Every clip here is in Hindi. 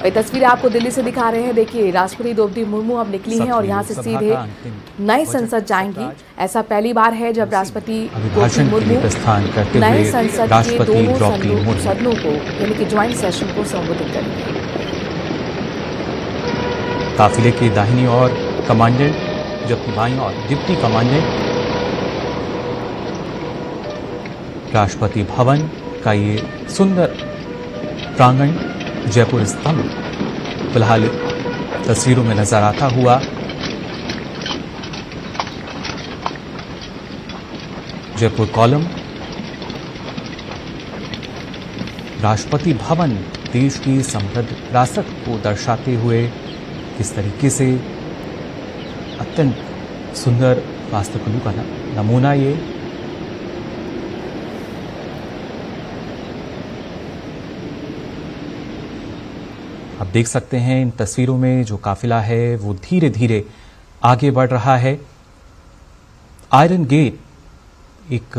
ये तस्वीरें आपको दिल्ली से दिखा रहे हैं। देखिए, राष्ट्रपति द्रौपदी मुर्मू अब निकली हैं और यहाँ से सीधे नए संसद जाएंगी। ऐसा पहली बार है जब राष्ट्रपति द्रौपदी मुर्मू नए संसद के दोनों सदनों को यानी कि ज्वाइंट सेशन को संबोधित करेंगे। काफिले की दाहिनी ओर कमांडेंट, जबकि बाईं ओर डिप्टी कमांडेंट। राष्ट्रपति भवन का ये सुंदर प्रांगण जयपुर स्तंभ फिलहाल तस्वीरों में नजर आता हुआ। जयपुर कॉलम, राष्ट्रपति भवन देश की समृद्ध विरासत को दर्शाते हुए किस तरीके से अत्यंत सुंदर वास्तुकला का नमूना ये। आप देख सकते हैं इन तस्वीरों में जो काफिला है वो धीरे धीरे आगे बढ़ रहा है। आयरन गेट एक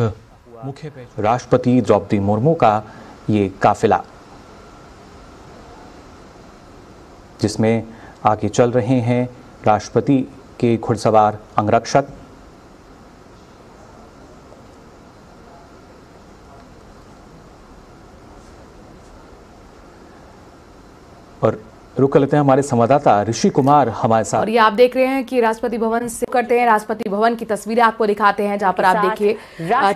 मुख्य राष्ट्रपति द्रौपदी मुर्मू का ये काफिला, जिसमें आगे चल रहे हैं राष्ट्रपति के घुड़सवार अंगरक्षक। और रुक लेते हैं हमारे संवाददाता ऋषि कुमार हमारे साथ। और ये आप देख रहे हैं कि राष्ट्रपति भवन से करते हैं, राष्ट्रपति भवन की तस्वीरें आपको दिखाते हैं, जहां पर आप देखिए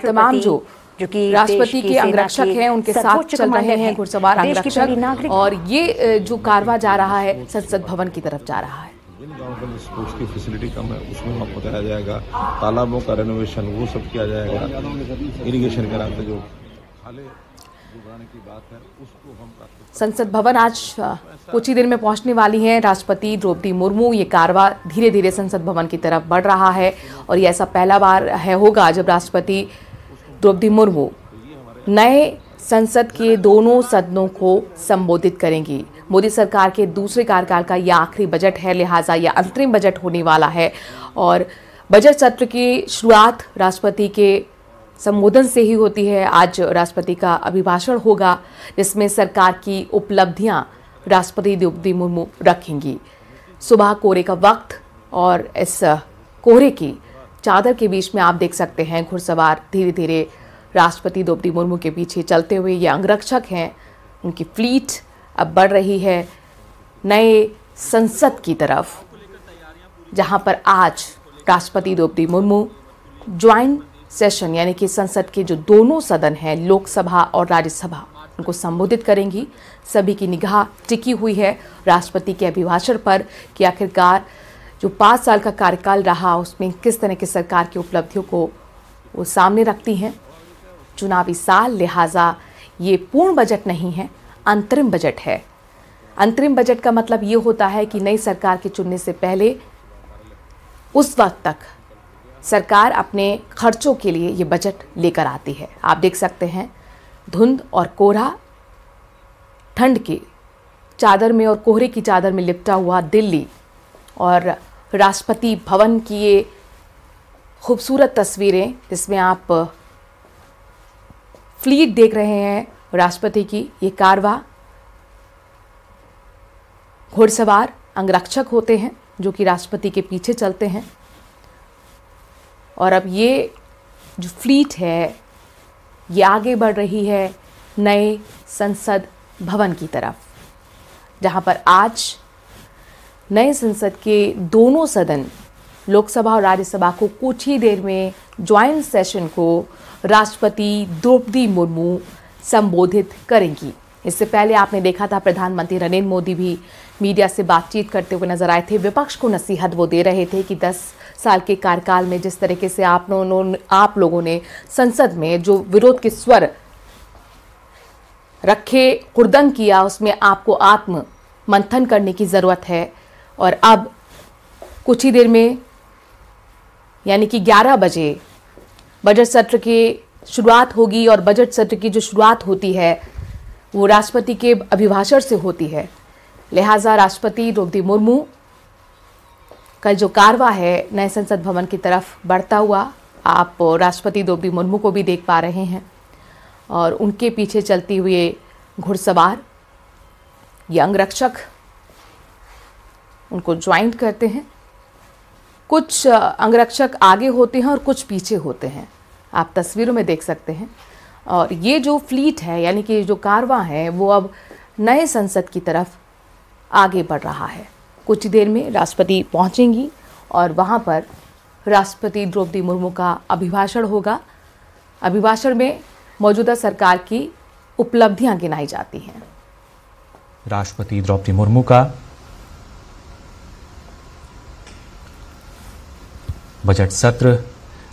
तमाम जो कि राष्ट्रपति के अंगरक्षक हैं उनके साथ चल रहे हैं घुड़सवार अंगरक्षक। और ये जो कारवां जा रहा है संसद भवन की तरफ जा रहा है। जिन गाँव में स्पोर्ट्स की फैसिलिटी कम है उसमें वहाँ बताया जाएगा, तालाबों का रेनोवेशन वो सब किया जाएगा, इरिगेशन के रास्ते जो खाले जुगाने की बात है उसको हम संसद भवन आज कुछ ही देर में पहुंचने वाली हैं राष्ट्रपति द्रौपदी मुर्मू। ये कारवां धीरे धीरे संसद भवन की तरफ बढ़ रहा है और ये ऐसा पहला बार होगा जब राष्ट्रपति द्रौपदी मुर्मू नए संसद के दोनों सदनों को संबोधित करेंगी। मोदी सरकार के दूसरे कार्यकाल का यह आखिरी बजट है, लिहाजा यह अंतरिम बजट होने वाला है और बजट सत्र की शुरुआत राष्ट्रपति के संबोधन से ही होती है। आज राष्ट्रपति का अभिभाषण होगा जिसमें सरकार की उपलब्धियां राष्ट्रपति द्रौपदी मुर्मू रखेंगी। सुबह कोहरे का वक्त और इस कोहरे की चादर के बीच में आप देख सकते हैं घुड़सवार धीरे धीरे राष्ट्रपति द्रौपदी मुर्मू के पीछे चलते हुए। ये अंगरक्षक हैं, उनकी फ्लीट अब बढ़ रही है नए संसद की तरफ, जहां पर आज राष्ट्रपति द्रौपदी मुर्मू ज्वाइंट सेशन यानी कि संसद के जो दोनों सदन हैं, लोकसभा और राज्यसभा, उनको संबोधित करेंगी। सभी की निगाह टिकी हुई है राष्ट्रपति के अभिभाषण पर कि आखिरकार जो 5 साल का कार्यकाल रहा उसमें किस तरह की सरकार की उपलब्धियों को वो सामने रखती हैं। चुनावी साल, लिहाजा ये पूर्ण बजट नहीं है, अंतरिम बजट है। अंतरिम बजट का मतलब ये होता है कि नई सरकार के चुनने से पहले उस वक्त तक सरकार अपने खर्चों के लिए ये बजट लेकर आती है। आप देख सकते हैं धुंध और कोहरा, ठंड की चादर में और कोहरे की चादर में लिपटा हुआ दिल्ली और राष्ट्रपति भवन की ये खूबसूरत तस्वीरें, जिसमें आप फ्लीट देख रहे हैं राष्ट्रपति की। ये कारवां घुड़सवार अंगरक्षक होते हैं जो कि राष्ट्रपति के पीछे चलते हैं और अब ये जो फ्लीट है ये आगे बढ़ रही है नए संसद भवन की तरफ, जहां पर आज नए संसद के दोनों सदन लोकसभा और राज्यसभा को कुछ ही देर में ज्वाइंट सेशन को राष्ट्रपति द्रौपदी मुर्मू संबोधित करेंगी। इससे पहले आपने देखा था प्रधानमंत्री नरेंद्र मोदी भी मीडिया से बातचीत करते हुए नजर आए थे। विपक्ष को नसीहत वो दे रहे थे कि 10 साल के कार्यकाल में जिस तरीके से आप लोगों ने संसद में जो विरोध के स्वर रखे, हुड़दंग किया, उसमें आपको आत्म मंथन करने की जरूरत है। और अब कुछ ही देर में यानी कि 11 बजे बजट सत्र की शुरुआत होगी और बजट सत्र की जो शुरुआत होती है वो राष्ट्रपति के अभिभाषण से होती है। लिहाजा राष्ट्रपति द्रौपदी मुर्मू का जो कारवां है नए संसद भवन की तरफ बढ़ता हुआ आप राष्ट्रपति द्रौपदी मुर्मू को भी देख पा रहे हैं और उनके पीछे चलती हुए घुड़सवार, ये अंगरक्षक उनको ज्वाइंट करते हैं। कुछ अंगरक्षक आगे होते हैं और कुछ पीछे होते हैं, आप तस्वीरों में देख सकते हैं। और ये जो फ्लीट है यानी कि जो कारवां है वो अब नए संसद की तरफ आगे बढ़ रहा है। कुछ ही देर में राष्ट्रपति पहुंचेंगी और वहां पर राष्ट्रपति द्रौपदी मुर्मू का अभिभाषण होगा। अभिभाषण में मौजूदा सरकार की उपलब्धियां गिनाई जाती हैं। राष्ट्रपति द्रौपदी मुर्मू का बजट सत्र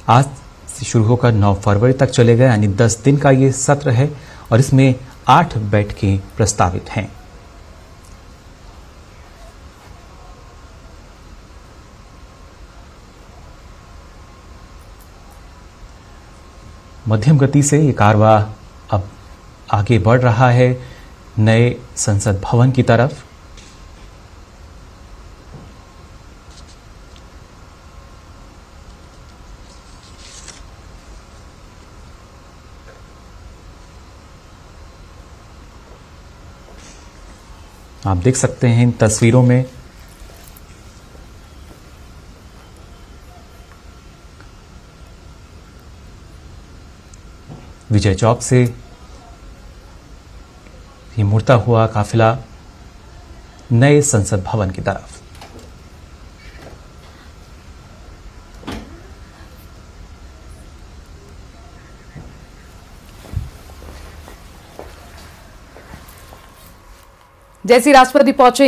आज से शुरू होकर 9 फरवरी तक चलेगा, यानी 10 दिन का ये सत्र है और इसमें 8 बैठकें प्रस्तावित हैं। मध्यम गति से ये कारवां अब आगे बढ़ रहा है नए संसद भवन की तरफ। आप देख सकते हैं इन तस्वीरों में विजय चौक से ये मुड़ता हुआ काफिला नए संसद भवन की तरफ। जैसे राष्ट्रपति पहुंचे